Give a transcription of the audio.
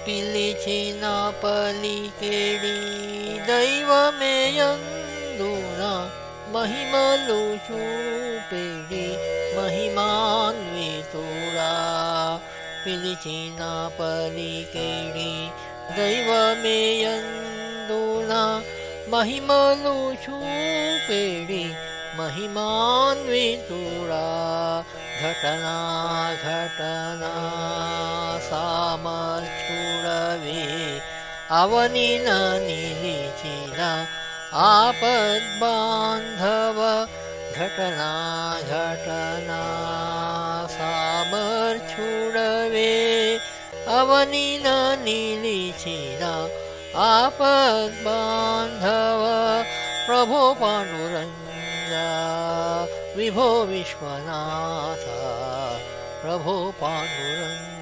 పిలిచిన పలికేడి దైవమేయందున మహిమలు చూపెడి మహిమాన్వితుడా. పిలిచిన పలికేడి దైవమేయందున మహిమలు చూపెడి మహిమాన్వితుడా. ఘటనా ఘటనా సామర్థ్యుడవే అవనిన నిలిచిన ఆపద్బాంధవ. ఘటనా ఘటనా సామర్థ్యుడవే అవనిన నిలిచిన ఆపద్బాంధవ. ప్రభో పాండురంగ విభో విశ్వనాథ ప్రభో పాండురంగ.